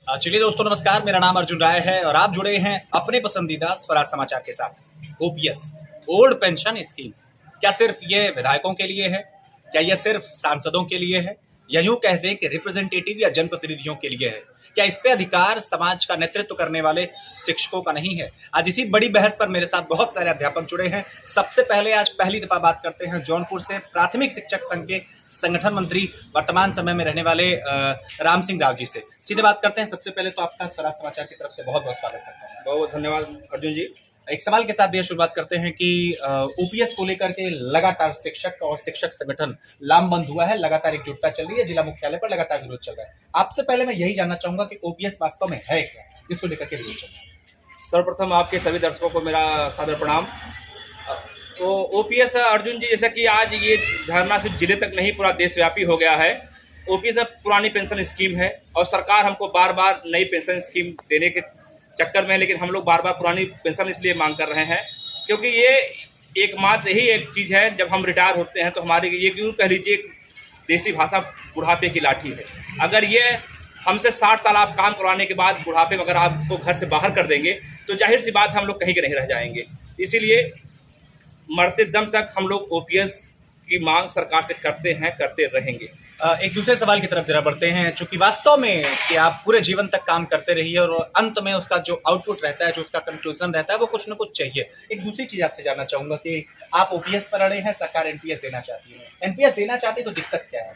चलिए दोस्तों, नमस्कार। मेरा नाम अर्जुन राय है और आप जुड़े हैं अपने पसंदीदा स्वराज समाचार के साथ। ओपीएस ओल्ड पेंशन स्कीम क्या सिर्फ ये विधायकों के लिए है? क्या ये सिर्फ सांसदों के लिए है, या यूं कह दें कि रिप्रेजेंटेटिव या जनप्रतिनिधियों के लिए है? क्या इस पे अधिकार समाज का नेतृत्व करने वाले शिक्षकों का नहीं है? आज इसी बड़ी बहस पर मेरे साथ बहुत सारे अध्यापक जुड़े हैं। सबसे पहले आज पहली दफा बात करते हैं जौनपुर से प्राथमिक शिक्षक संघ के संगठन मंत्री, वर्तमान समय में रहने वाले राम सिंह राव जी से। सीधे बात करते हैं। सबसे पहले तो आपका स्वराज समाचार की तरफ से बहुत बहुत स्वागत करता हूँ। बहुत बहुत धन्यवाद अर्जुन जी। एक सवाल के साथ ये शुरुआत करते हैं कि ओपीएस को लेकर के लगातार शिक्षक और शिक्षक संगठन लामबंद हुआ है, लगातार एकजुटता चल रही है, जिला मुख्यालय पर लगातार विरोध चल रहा है। आपसे पहले मैं यही जानना चाहूंगा कि ओपीएस वास्तव में है क्या, इसको लेकर के विरोध चल रहा है? सर्वप्रथम आपके सभी दर्शकों को मेरा सादर प्रणाम। तो ओपीएस अर्जुन जी, जैसा कि आज ये धरना सिर्फ जिले तक नहीं पूरा देशव्यापी हो गया है। ओपीएस पुरानी पेंशन स्कीम है और सरकार हमको बार बार नई पेंशन स्कीम देने के चक्कर में, लेकिन हम लोग बार बार पुरानी पेंशन इसलिए मांग कर रहे हैं क्योंकि ये एकमात्र यही एक चीज़ है, जब हम रिटायर होते हैं तो हमारे ये क्यों कह लीजिए देसी भाषा बुढ़ापे की लाठी है। अगर ये हमसे 60 साल आप काम करवाने के बाद बुढ़ापे में अगर आपको घर से बाहर कर देंगे तो जाहिर सी बात हम लोग कहीं के नहीं रह जाएंगे। इसीलिए मरते दम तक हम लोग ओपीएस की मांग सरकार से करते हैं, करते रहेंगे। एक दूसरे सवाल की तरफ जरा बढ़ते हैं। चूंकि वास्तव में कि आप पूरे जीवन तक काम करते रहिए और अंत में उसका जो आउटपुट रहता है, जो उसका कंक्लूजन रहता है, वो कुछ ना कुछ चाहिए। एक दूसरी चीज आपसे जानना चाहूंगा कि आप ओपीएस पर अड़े हैं, सरकार एनपीएस देना चाहती है। एनपीएस देना चाहती तो दिक्कत क्या है?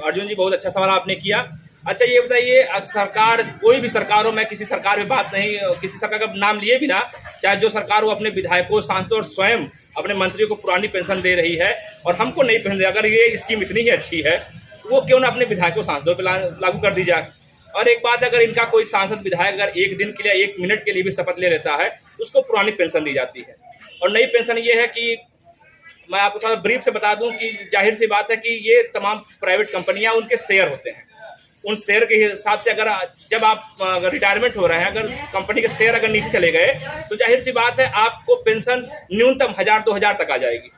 अर्जुन जी, बहुत अच्छा सवाल आपने किया। अच्छा ये बताइए, सरकार कोई भी सरकार हो, मैं किसी सरकार में बात नहीं, किसी सरकार का नाम लिए भी ना, चाहे जो सरकार हो अपने विधायकों, सांसदों और स्वयं अपने मंत्रियों को पुरानी पेंशन दे रही है और हमको नहीं पेंशन दे। अगर ये स्कीम इतनी ही अच्छी है तो वो क्यों ना अपने विधायकों सांसदों पर लागू कर दी जाए। और एक बात, अगर इनका कोई सांसद विधायक अगर एक दिन के लिए, एक मिनट के लिए भी शपथ ले लेता है उसको पुरानी पेंशन दी जाती है। और नई पेंशन ये है कि मैं आपको थोड़ा ब्रीफ से बता दूं कि जाहिर सी बात है कि ये तमाम प्राइवेट कंपनियां, उनके शेयर होते हैं। उन शेयर के हिसाब से अगर जब आप रिटायरमेंट हो रहे हैं, अगर कंपनी के शेयर अगर नीचे चले गए तो जाहिर सी बात है आपको पेंशन न्यूनतम 1000-2000 तक आ जाएगी।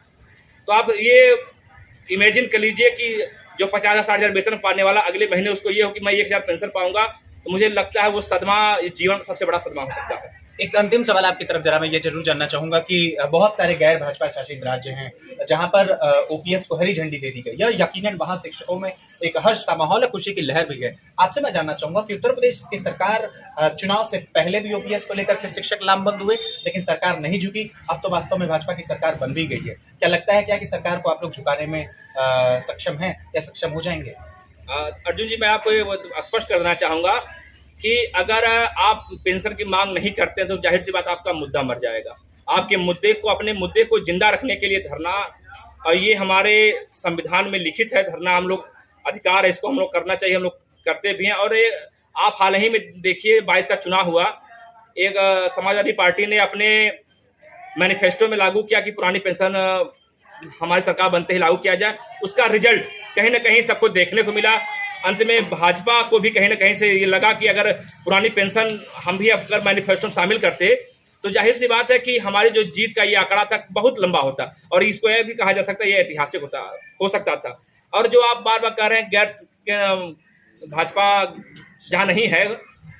तो आप ये इमेजिन कर लीजिए कि जो 50,000-60,000 वेतन पाने वाला अगले महीने उसको ये हो कि मैं 1000 पेंशन पाऊंगा, तो मुझे लगता है वो सदमा जीवन का सबसे बड़ा सदमा हो सकता है। एक अंतिम सवाल आपकी तरफ जरा मैं ये जरूर जानना चाहूंगा कि बहुत सारे गैर भाजपा शासित राज्य हैं जहां पर ओपीएस को हरी झंडी दे दी गई है। यकीनन वहां शिक्षकों में एक हर्ष का माहौल है, खुशी की लहर भी है। आपसे मैं जानना चाहूंगा कि उत्तर प्रदेश की सरकार चुनाव से पहले भी ओपीएस को लेकर के शिक्षक लामबंद हुए, लेकिन सरकार नहीं झुकी। अब तो वास्तव में भाजपा की सरकार बन भी गई है। क्या लगता है क्या कि सरकार को आप लोग झुकाने में सक्षम हैं या सक्षम हो जाएंगे? अर्जुन जी, मैं आपको ये स्पष्ट करना चाहूंगा कि अगर आप पेंशन की मांग नहीं करते तो जाहिर सी बात आपका मुद्दा मर जाएगा। आपके मुद्दे को, अपने मुद्दे को जिंदा रखने के लिए धरना, और ये हमारे संविधान में लिखित है, धरना हम लोग अधिकार है, इसको हम लोग करना चाहिए, हम लोग करते भी हैं। और ये आप हाल ही में देखिए 22 का चुनाव हुआ, एक समाजवादी पार्टी ने अपने मैनिफेस्टो में लागू किया कि पुरानी पेंशन हमारी सरकार बनते ही लागू किया जाए। उसका रिजल्ट कहीं ना कहीं सबको देखने को मिला। अंत में भाजपा को भी कहीं ना कहीं से ये लगा कि अगर पुरानी पेंशन हम भी अगर मैनिफेस्टो में शामिल करते तो जाहिर सी बात है कि हमारी जो जीत का ये आंकड़ा तक बहुत लंबा होता, और इसको यह भी कहा जा सकता है ये ऐतिहासिक हो सकता था। और जो आप बार बार कह रहे हैं गैर भाजपा जहाँ नहीं है,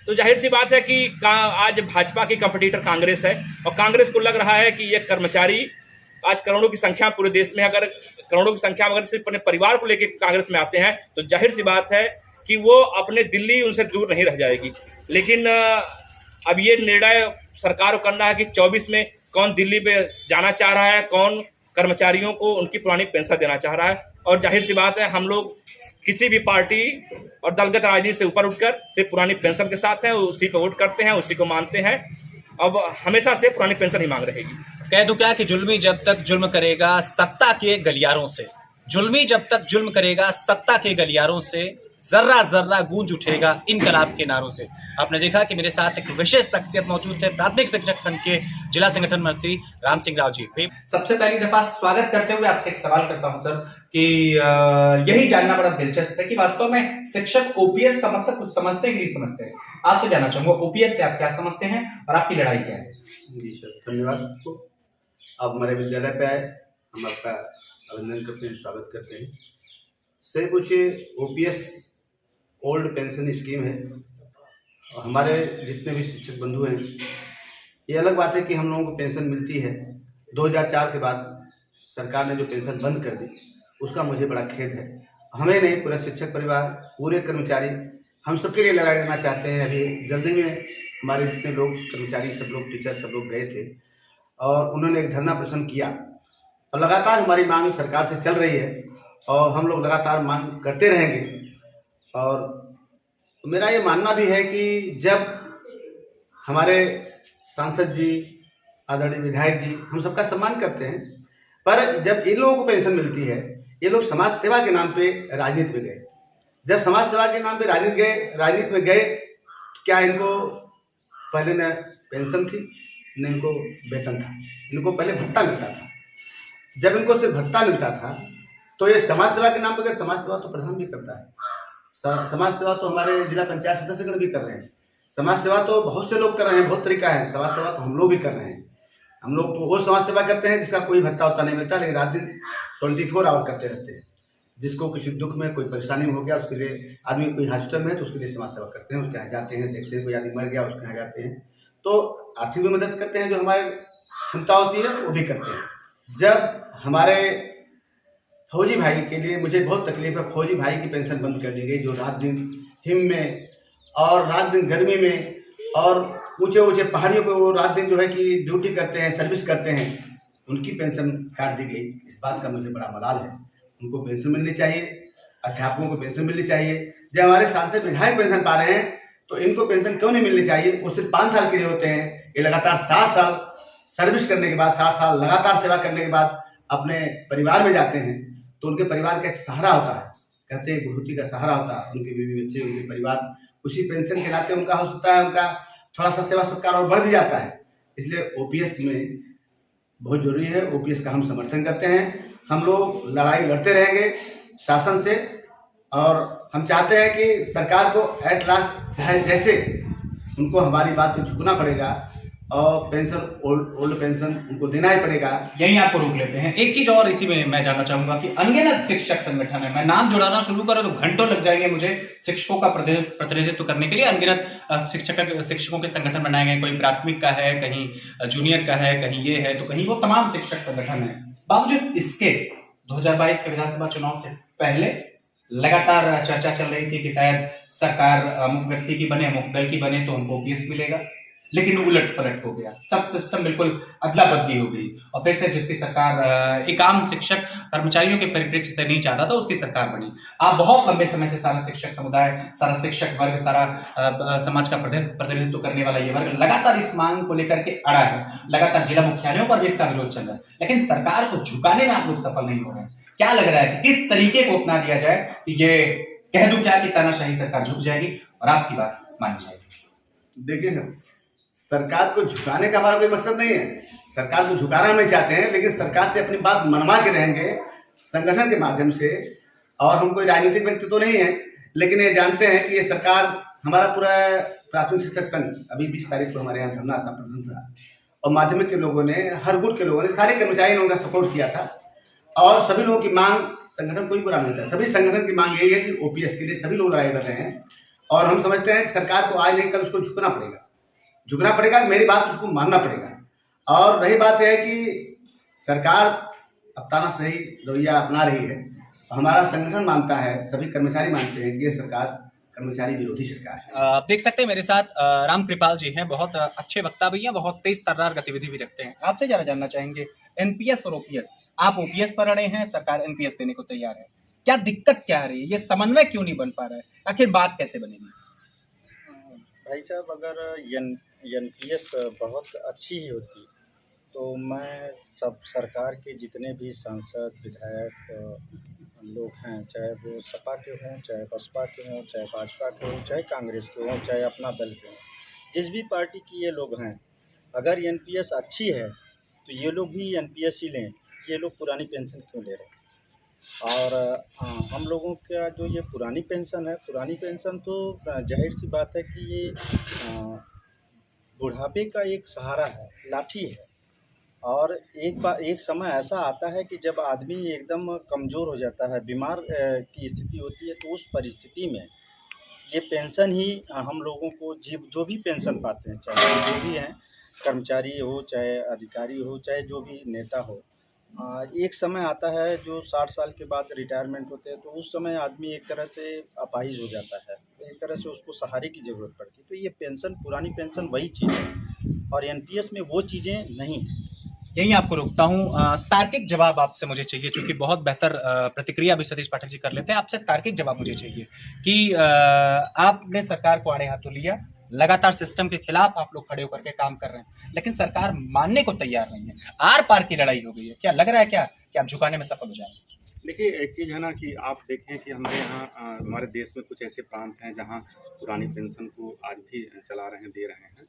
तो जाहिर सी बात है कि आज भाजपा की कंपटीटर कांग्रेस है, और कांग्रेस को लग रहा है कि ये कर्मचारी आज करोड़ों की संख्या पूरे देश में, अगर करोड़ों की संख्या में अगर सिर्फ अपने परिवार को लेकर कांग्रेस में आते हैं तो जाहिर सी बात है कि वो अपने दिल्ली उनसे दूर नहीं रह जाएगी। लेकिन अब ये निर्णय सरकार को करना है कि 24 में कौन दिल्ली पे जाना चाह रहा है, कौन कर्मचारियों को उनकी पुरानी पेंशन देना चाह रहा है। और जाहिर सी बात है हम लोग किसी भी पार्टी और दलगत राजनीति से ऊपर उठकर सिर्फ पुरानी पेंशन के साथ हैं, उसी पर वोट करते हैं, उसी को मानते हैं। अब हमेशा से पुरानी पेंशन ही मांग रहेगी। कह दूं क्या कि जुल्मी जब तक जुल्म करेगा सत्ता के गलियारों से, जुल्मी जब तक जुल्म करेगा सत्ता के गलियारों से, जर्रा जर्रा गूंज उठेगा इनकलाब के नारों से। आपने देखा कि मेरे साथ एक विशेष शख्सियत मौजूद थे, प्राथमिक शिक्षक संघ के जिला संगठन मंत्री राम सिंह राव जी। सबसे पहली दफा स्वागत करते हुए आपसे एक सवाल करता हूं सर कि यही जानना बड़ा दिलचस्प है कि वास्तव में शिक्षक ओपीएस का मतलब कुछ समझते हैं कि नहीं समझते हैं। आपसे जानना चाहूंगा ओपीएस से आप क्या समझते हैं और आपकी लड़ाई क्या है? जी सर, धन्यवाद आपको। आप हमारे विद्यालय पे आए, हम आपका अभिनंदन करते हैं, स्वागत करते हैं। सर पूछिए, ओपीएस ओल्ड पेंशन स्कीम है और हमारे जितने भी शिक्षक बंधु हैं, ये अलग बात है कि हम लोगों को पेंशन मिलती है। 2004 के बाद सरकार ने जो पेंशन बंद कर दी, उसका मुझे बड़ा खेद है। हमें नहीं, पूरा शिक्षक परिवार, पूरे कर्मचारी, हम सबके लिए लड़ाई लड़ना चाहते हैं। अभी जल्दी में हमारे जितने लोग कर्मचारी, सब लोग टीचर, सब लोग गए थे और उन्होंने एक धरना प्रदर्शन किया और लगातार हमारी मांग सरकार से चल रही है और हम लोग लगातार मांग करते रहेंगे। और मेरा ये मानना भी है कि जब हमारे सांसद जी, आदरणीय विधायक जी, हम सबका सम्मान करते हैं, पर जब इन लोगों को पेंशन मिलती है, ये लोग समाज सेवा के नाम पे राजनीति में गए। जब समाज सेवा के नाम पे राजनीति में गए तो क्या इनको पहले न पेंशन थी न इनको वेतन था, इनको पहले भत्ता मिलता था। जब इनको सिर्फ भत्ता मिलता था तो ये समाज सेवा के नाम पर, समाज सेवा तो प्रधान भी करता है, समाज सेवा तो हमारे जिला पंचायत सदस्यगण भी कर रहे हैं, समाज सेवा तो बहुत से लोग कर रहे हैं, बहुत तरीका है, समाज सेवा तो हम लोग भी कर रहे हैं। हम लोग तो वो समाज सेवा करते हैं जिसका कोई भत्ता होता नहीं मिलता, लेकिन रात दिन 24 आवर करते रहते हैं। जिसको किसी दुख में कोई परेशानी हो गया, उसके लिए आदमी कोई हॉस्पिटल में है तो उसके लिए समाज सेवा करते हैं, उसके यहाँ जाते हैं, देखते हैं, कोई आदमी मर गया उसके यहाँ जाते हैं, तो आर्थिक भी मदद करते हैं, जो हमारे क्षमता होती है वो भी करते हैं। जब हमारे फौजी भाई के लिए मुझे बहुत तकलीफ है, फौजी भाई की पेंशन बंद कर दी गई, जो रात दिन हिम में और रात दिन गर्मी में और ऊंचे ऊंचे पहाड़ियों पे वो रात दिन जो है कि ड्यूटी करते हैं, सर्विस करते हैं, उनकी पेंशन काट दी गई। इस बात का मुझे बड़ा मलाल है। उनको पेंशन मिलनी चाहिए, अध्यापकों को पेंशन मिलनी चाहिए। जब हमारे सांसद विधायक पेंशन पा रहे हैं तो इनको पेंशन क्यों नहीं मिलनी चाहिए? वो सिर्फ 5 साल के लिए होते हैं। ये लगातार 60 साल सर्विस करने के बाद, 60 साल लगातार सेवा करने के बाद अपने परिवार में जाते हैं तो उनके परिवार का एक सहारा होता है, कहते हैं गुरुती का सहारा होता है। उनके बीवी बच्चे, उनके परिवार उसी पेंशन के नाते उनका हो सकता है, उनका थोड़ा सा सेवा सत्कार और बढ़ भी जाता है। इसलिए ओपीएस में बहुत जरूरी है, ओपीएस का हम समर्थन करते हैं। हम लोग लड़ाई लड़ते रहेंगे शासन से और हम चाहते हैं कि सरकार को एट लास्ट चाहे जैसे उनको हमारी बात पे झुकना पड़ेगा और पेंशन, ओल्ड पेंशन उनको देना ही पड़ेगा। यहीं आपको रोक लेते हैं। एक चीज और इसी में मैं जानना चाहूंगा कि अनगिनत शिक्षक संगठन है, मैं नाम जुड़ाना शुरू करूं तो घंटों लग जाएंगे मुझे शिक्षकों का प्रतिनिधित्व करने के लिए। अनगिनत शिक्षकों के संगठन बनाए गए, कोई प्राथमिक का है, कहीं जूनियर का है, कहीं ये है तो कहीं वो, तमाम शिक्षक संगठन है। बावजूद इसके 2022 के विधानसभा चुनाव से पहले लगातार चर्चा चल रही थी कि शायद सरकार मुख्य व्यक्ति की बने, मुख्य दल की बने तो हमको ओपीएस मिलेगा, लेकिन उलट पलट हो गया, सब सिस्टम बिल्कुल अदला बदली हो गई और फिर से जिसकी सरकार एक आम शिक्षक कर्मचारियों के परिप्रेक्ष्य से नहीं चाहता था उसकी सरकार बनी। आप बहुत लंबे समय से सारा शिक्षक समुदाय, सारा शिक्षक वर्ग, सारा समाज का प्रतिनिधित्व करने वाला ये वर्ग लगातार इस मांग को लेकर के अड़ा है, लगातार जिला मुख्यालयों पर भी इसका विरोध चल रहा है, लेकिन सरकार को झुकाने में आप लोग सफल नहीं हो रहे हैं। क्या लग रहा है कि किस तरीके को अपना दिया जाए कि ये कह दूं क्या कि तानाशाही सरकार झुक जाएगी और आपकी बात मानी जाएगी? देखिए, सरकार को झुकाने का हमारा कोई मकसद नहीं है, सरकार को झुकाना हम नहीं चाहते हैं, लेकिन सरकार से अपनी बात मनवा के रहेंगे संगठन के माध्यम से। और हम कोई राजनीतिक व्यक्ति तो नहीं है, लेकिन ये जानते हैं कि ये सरकार, हमारा पूरा प्राथमिक शिक्षक संघ, अभी 20 तारीख को हमारे यहाँ धरना था, प्रदर्शन था और माध्यमिक के लोगों ने, हर गुट के लोगों ने, सारे कर्मचारी ने उनका सपोर्ट किया था और सभी लोगों की मांग, संगठन कोई बुरा नहीं था, सभी संगठन की मांग यही है कि ओपीएस के लिए सभी लोग लड़ाई कर रहे हैं और हम समझते हैं कि सरकार को आज नहीं कल उसको झुकना पड़ेगा, मेरी बात उसको मानना पड़ेगा। और रही बात यह है कि सरकार अब तानाशाही रवैया अपना रही है, तो हमारा संगठन मानता है, सभी कर्मचारी मानते हैं कि ये सरकार कर्मचारी विरोधी सरकार है। आप देख सकते हैं मेरे साथ राम कृपाल जी हैं, बहुत अच्छे वक्ता भी हैं, बहुत तेज तर्रार गतिविधि भी रखते हैं। आपसे जरा जानना चाहेंगे, एनपीएस और ओपीएस, आप ओपीएस पर अड़े हैं, सरकार एनपीएस देने को तैयार है, क्या दिक्कत क्या आ रही है? ये समन्वय क्यों नहीं बन पा रहा है? आखिर बात कैसे बनेगी? भाई साहब, अगर एनपीएस बहुत अच्छी ही होती तो मैं सब सरकार के जितने भी सांसद, विधायक लोग हैं, चाहे वो सपा के हों, चाहे बसपा के हों, चाहे भाजपा के हों, चाहे कांग्रेस के हों, चाहे अपना दल के हों, जिस भी पार्टी की ये लोग हैं, अगर एनपीएस अच्छी है तो ये लोग भी एनपीएस ही लें। ये लोग पुरानी पेंशन क्यों ले रहे हैं? और हम लोगों का जो ये पुरानी पेंशन है, पुरानी पेंशन तो जाहिर सी बात है कि ये बुढ़ापे का एक सहारा है, लाठी है। और एक समय ऐसा आता है कि जब आदमी एकदम कमज़ोर हो जाता है, बीमार की स्थिति होती है, तो उस परिस्थिति में ये पेंशन ही हम लोगों को जो भी पेंशन पाते हैं, चाहे वो जो भी हैं, कर्मचारी हो, चाहे अधिकारी हो, चाहे जो भी नेता हो, एक समय आता है जो 60 साल के बाद रिटायरमेंट होते हैं, तो उस समय आदमी एक तरह से अपाहिज हो जाता है, तो एक तरह से उसको सहारे की ज़रूरत पड़ती है। तो ये पेंशन, पुरानी पेंशन वही चीज़ है और एनपीएस में वो चीज़ें नहीं हैं। यहीं आपको रोकता हूं। तार्किक जवाब आपसे मुझे चाहिए, क्योंकि बहुत बेहतर प्रतिक्रिया भी सतीश पाठक जी कर लेते हैं। आपसे तार्किक जवाब मुझे चाहिए कि आपने सरकार को आड़े हाथों लिया, लगातार सिस्टम के खिलाफ आप लोग खड़े होकर के काम कर रहे हैं, लेकिन सरकार मानने को तैयार नहीं है। आर पार की लड़ाई हो गई है। क्या लग रहा है क्या कि आप झुकाने में सफल हो जाएंगे? देखिए, एक चीज़ है ना कि आप देखें कि हमारे यहाँ हमारे देश में कुछ ऐसे प्रांत हैं जहाँ पुरानी पेंशन को आज भी चला रहे हैं, दे रहे हैं।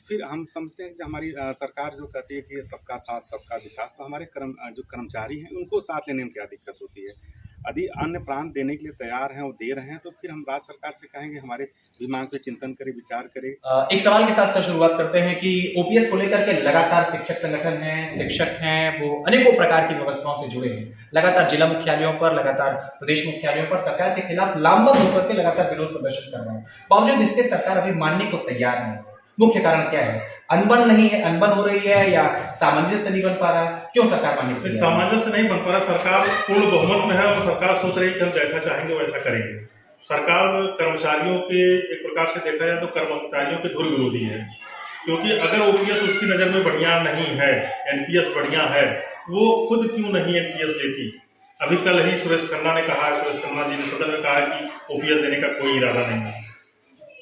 फिर हम समझते हैं कि हमारी सरकार जो कहती है कि सबका साथ सबका विकास, तो हमारे जो कर्मचारी हैं उनको साथ लेने में क्या दिक्कत होती है? यदि अन्य प्रांत देने के लिए तैयार हैं और दे रहे हैं, तो फिर हम राज्य सरकार से कहेंगे हमारे भी मांग पे चिंतन करे, विचार करे। एक सवाल के साथ शुरुआत करते हैं कि ओपीएस को लेकर के लगातार शिक्षक संगठन हैं, शिक्षक हैं, वो अनेकों प्रकार की व्यवस्थाओं से जुड़े हैं। लगातार जिला मुख्यालयों पर, लगातार प्रदेश मुख्यालयों पर सरकार के खिलाफ लामबंद होकर के लगातार विरोध प्रदर्शन कर रहे हैं। बावजूद इसके सरकार अभी मानने को तैयार नहीं है। मुख्य कारण क्या है? अनबन नहीं है, अनबन हो रही है, या सामंजस्य नहीं बन पा रहा है? क्यों सरकार मानने को तैयार नहीं? सामंजस्य नहीं बन पा रहा। सरकार पूर्ण बहुमत में है और सरकार सोच रही है कि हम जैसा चाहेंगे वैसा करेंगे। सरकार कर्मचारियों के, एक प्रकार से देखा जाए तो कर्मचारियों के धुर विरोधी है, क्योंकि अगर ओपीएस उसकी नज़र में बढ़िया नहीं है, एनपीएस बढ़िया है, वो खुद क्यों नहीं एनपीएस लेती? अभी कल ही सुरेश खन्ना ने कहा, सुरेश खन्ना जी ने सदन में कहा कि ओपीएस देने का कोई इरादा नहीं है,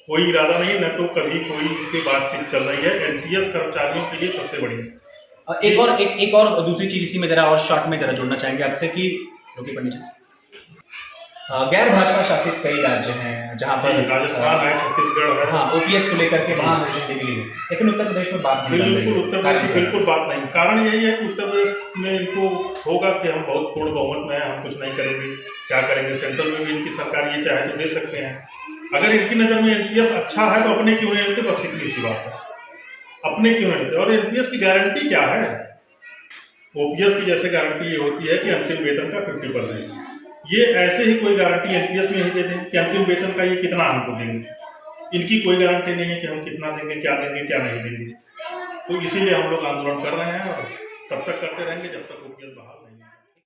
कोई इरादा नहीं, न तो कभी कोई इसकी बातचीत चल रही है। एनपीएस कर्मचारियों के लिए सबसे बढ़िया। एक और दूसरी चीज इसी में जरा और शॉर्ट में जरा जोड़ना चाहेंगे आपसे कि गैर भाजपा शासित कई राज्य हैं जहां पर राजस्थान है, छत्तीसगढ़ है, हाँ, ओपीएस को लेकर के वहां मिली है, लेकिन उत्तर प्रदेश में बात नहीं, बिल्कुल उत्तर प्रदेश की बिल्कुल बात नहीं। कारण यही है कि उत्तर प्रदेश में इनको होगा कि हम बहुत पूर्ण बहुमत में हैं, हम कुछ नहीं करेंगे, क्या करेंगे। सेंट्रल में भी इनकी सरकार ये चाहे तो दे सकते हैं। अगर इनकी नज़र में एनपीएस अच्छा है तो अपने क्यों नहीं लेते? बस इतनी सी बात है, अपने क्यों नहीं लेते। और एनपीएस की गारंटी क्या है? ओपीएस की जैसे गारंटी ये होती है कि अंतिम वेतन का 50%, ये ऐसे ही कोई गारंटी एनपीएस में ही दे दें कि अंतिम वेतन का ये कितना हमको देंगे। इनकी कोई गारंटी नहीं है कि हम कितना देंगे, क्या नहीं देंगे। तो इसीलिए हम लोग आंदोलन कर रहे हैं और तब तक करते रहेंगे जब तक ओपीएस बहाल